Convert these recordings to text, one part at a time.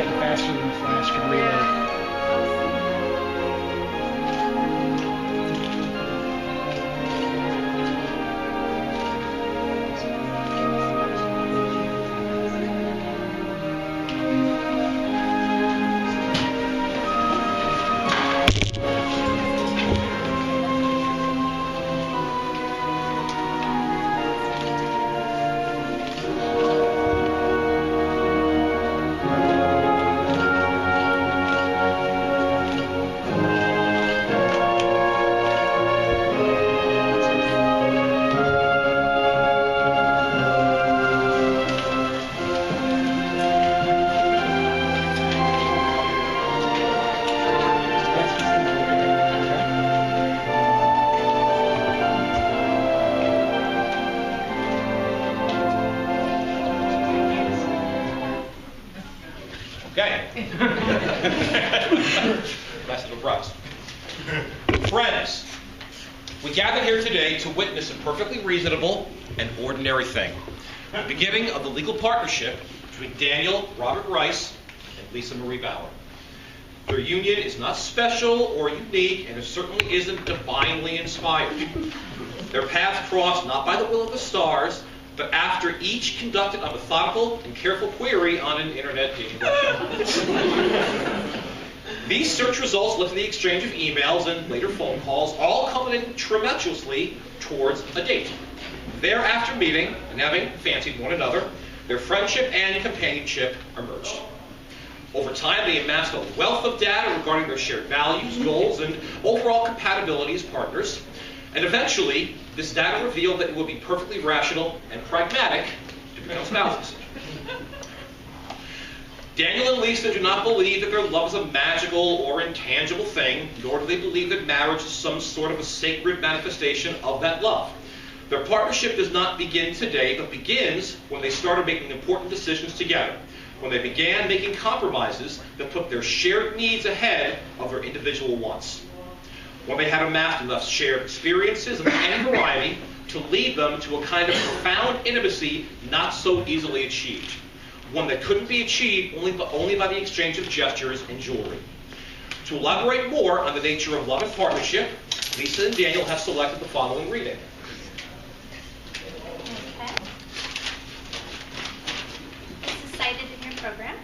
type faster than the flash can reload. Okay. Rest of the breast. Friends, we gather here today to witness a perfectly reasonable and ordinary thing. The beginning of the legal partnership between Daniel Robert Rice and Lisa Marie Bauer. Their union is not special or unique, and it certainly isn't divinely inspired. Their paths crossed not by the will of the stars, but after each conducted a methodical and careful query on an internet dating website. These search results led to the exchange of emails and later phone calls, all culminating tumultuously towards a date. Thereafter meeting and having fancied one another, their friendship and companionship emerged. Over time, they amassed a wealth of data regarding their shared values, goals, and overall compatibility as partners. And eventually, this data revealed that it would be perfectly rational and pragmatic to become spouses. Daniel and Lisa do not believe that their love is a magical or intangible thing, nor do they believe that marriage is some sort of a sacred manifestation of that love. Their partnership does not begin today, but begins when they started making important decisions together, when they began making compromises that put their shared needs ahead of their individual wants. When they had amassed enough shared experiences of any variety to lead them to a kind of profound intimacy not so easily achieved. One that couldn't be achieved only by the exchange of gestures and jewelry. To elaborate more on the nature of love and partnership, Lisa and Daniel have selected the following reading. Okay. This is cited in your program.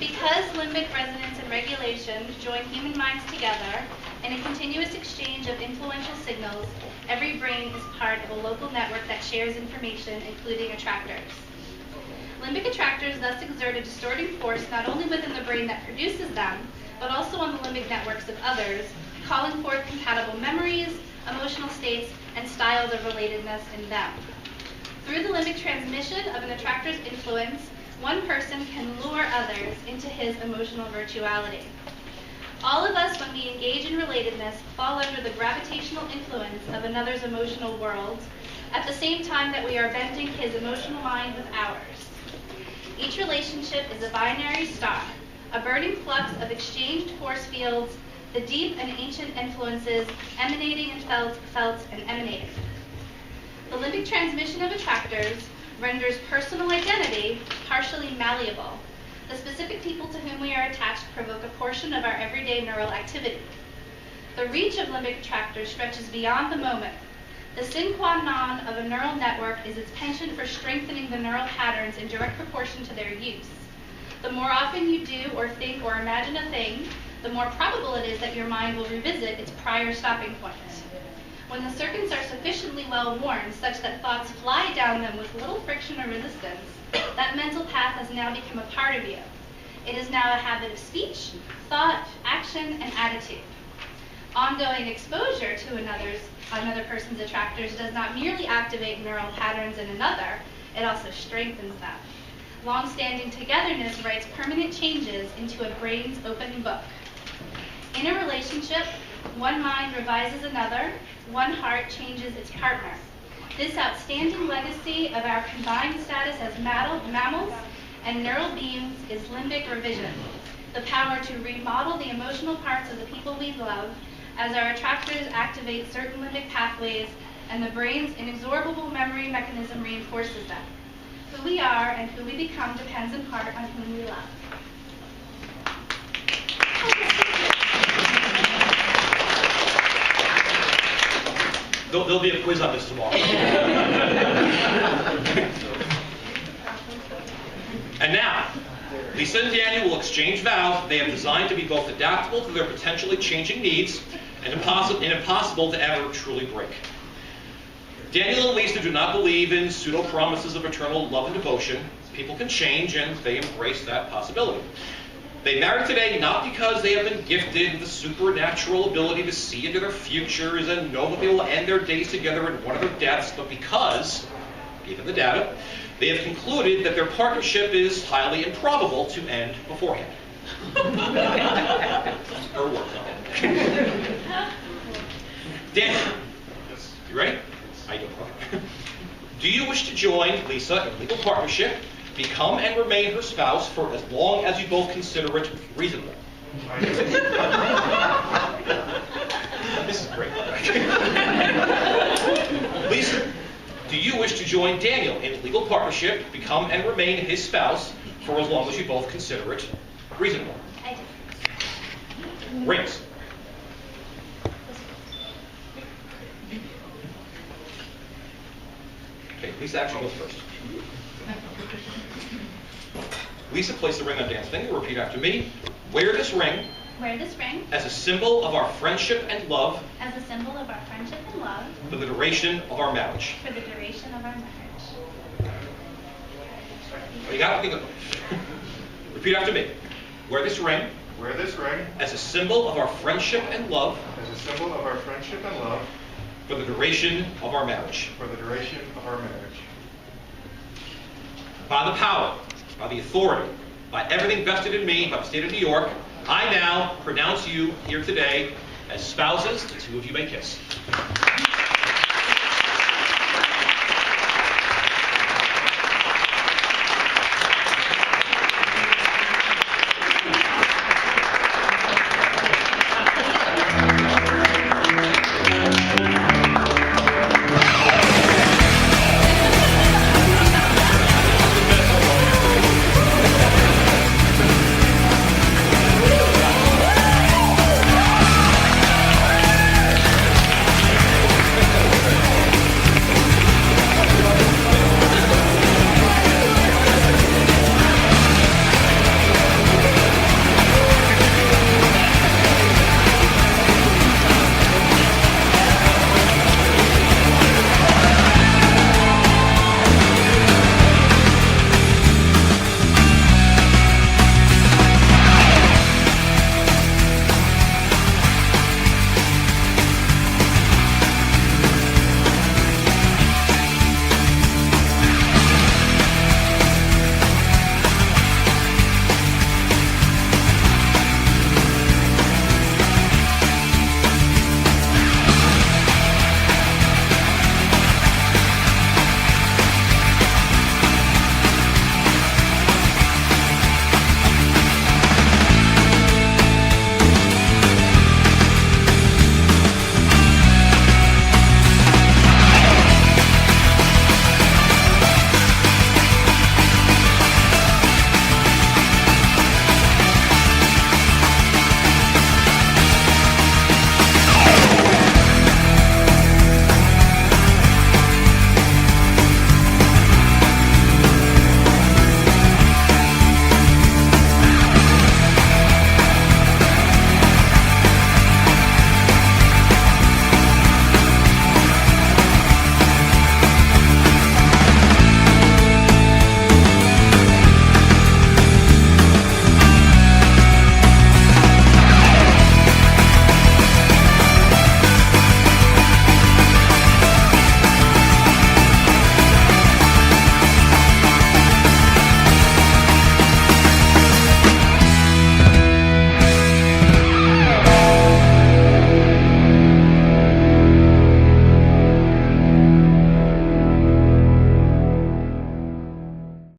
Because limbic resonance and regulation join human minds together in a continuous exchange of influential signals, every brain is part of a local network that shares information, including attractors. Limbic attractors thus exert a distorting force not only within the brain that produces them, but also on the limbic networks of others, calling forth compatible memories, emotional states, and styles of relatedness in them. Through the limbic transmission of an attractor's influence, one person can lure others into his emotional virtuality. All of us, when we engage in relatedness, fall under the gravitational influence of another's emotional world, at the same time that we are bending his emotional mind with ours. Each relationship is a binary star, a burning flux of exchanged force fields, the deep and ancient influences emanating and felt and emanating. The limbic transmission of attractors renders personal identity partially malleable. The specific people to whom we are attached provoke a portion of our everyday neural activity. The reach of limbic attractors stretches beyond the moment. The sine qua non of a neural network is its penchant for strengthening the neural patterns in direct proportion to their use. The more often you do or think or imagine a thing, the more probable it is that your mind will revisit its prior stopping point. When the circuits are sufficiently well worn such that thoughts fly down them with little friction or resistance, that mental path has now become a part of you. It is now a habit of speech, thought, action, and attitude. Ongoing exposure to another person's attractors does not merely activate neural patterns in another, it also strengthens them. Long-standing togetherness writes permanent changes into a brain's open book. In a relationship, one mind revises another, one heart changes its partner. This outstanding legacy of our combined status as mammals and neural beings is limbic revision, the power to remodel the emotional parts of the people we love as our attractors activate certain limbic pathways and the brain's inexorable memory mechanism reinforces them. Who we are and who we become depends in part on whom we love. There'll be a quiz on this tomorrow. And now, Lisa and Daniel will exchange vows they have designed to be both adaptable to their potentially changing needs and impossible to ever truly break. Daniel and Lisa do not believe in pseudo-promises of eternal love and devotion. People can change, and they embrace that possibility. They marry today not because they have been gifted with the supernatural ability to see into their futures and know that they will end their days together in one of their deaths, but because, given the data, they have concluded that their partnership is highly improbable to end beforehand. Her words, huh? Daniel, you ready? How you doing? Do you wish to join Lisa in legal partnership, become and remain her spouse for as long as you both consider it reasonable? This is great. Lisa, do you wish to join Daniel in legal partnership, become and remain his spouse for as long as you both consider it reasonable? I do. Rings. Okay, Lisa actually goes first. Lisa, place the ring on Dan's finger. Repeat after me. Wear this ring Wear this ring as a symbol of our friendship and love as a symbol of our friendship and love for the duration of our marriage. for the duration of our marriage. You got it? Okay, good. Repeat after me. Wear this ring Wear this ring as a symbol of our friendship and love as a symbol of our friendship and love for the duration of our marriage. for the duration of our marriage. By the power, by the authority, by everything vested in me by the state of New York, I now pronounce you here today as spouses. The two of you may kiss.